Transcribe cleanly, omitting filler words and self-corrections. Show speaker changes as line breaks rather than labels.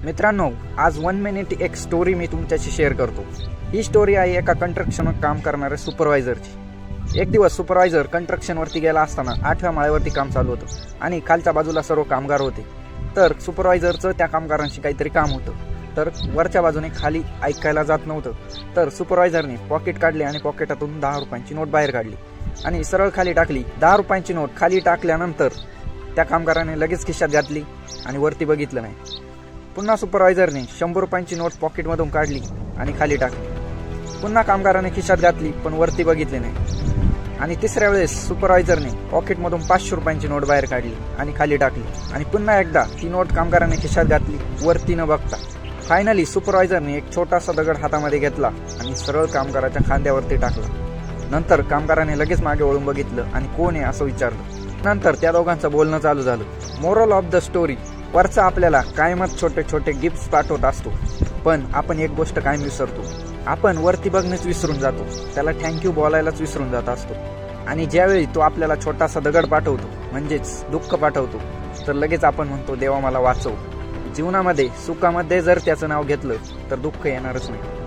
मित्रांनो, आज 1 मिनिट एक स्टोरी मी तुमच्याशी शेअर करतो। ही स्टोरी आहे एका कंस्ट्रक्शनवर काम करणाऱ्या सुपरवायझरची। एक दिवस सुपरवायझर कंस्ट्रक्शनवरती गेला असताना 8व्या माळ्यावरती काम चालू होतं आणि खालच्या बाजूला सर्व कामगार होते। तर सुपरवायझरचं त्या कामगारांशी काहीतरी काम होतं, तर वरच्या बाजूने खाली ऐकायला जात नव्हतं। तर सुपरवायझरने पॉकेट काढले आणि पॉकेटातून 10 रुपयांची नोट बाहेर काढली आणि सरळ खाली टाकली। 10 रुपयांची नोट खाली टाकल्यानंतर त्या कामगाराने लगेच खिशात घातली आणि वरती बघितलं नाही। पुन्हा सुपरवायझरने 100 रुपयांची नोट पॉकेटमधून काढली आणि खाली टाकली। पुन्हा कामगाराने खिशात घातली पण वरती बघितले नाही। आणि तिसऱ्या वेळेस सुपरवायझरने पॉकेटमधून 500 रुपयांची नोट बाहेर काढली आणि खाली टाकली आणि पुन्हा एकदा ती नोट कामगाराने खिशात घातली, वरती न बघता। फायनली सुपरवायझरने एक छोटासा दगड हातामध्ये घेतला आणि सरळ कामगाराच्या खांद्यावरती टाकला। नंतर कामगाराने लगेच मागे वळून बघितलं आणि कोण आहे असं विचारलं। नंतर त्या दोघांचं बोलणं चालू झालं। मोरल ऑफ द स्टोरी, वरचा आपल्याला कायमच छोटे छोटे गिफ्ट्स पाठवत असतो, पण आपण एक गोष्ट कायम विसरतो। आपण वरती बघणेच विसरून जातो, त्याला थँक्यू बोलायलाच विसरून जात असतो। आणि ज्यावेळी तो आपल्याला छोटासा दगड पाठवतो म्हणजेच दुःख पाठवतो, तर लगेच आपण म्हणतो देवा मला वाचव। जीवनामध्ये सुखामध्ये जर त्याचं नाव घेतलं तर दुःख येणारच नाही।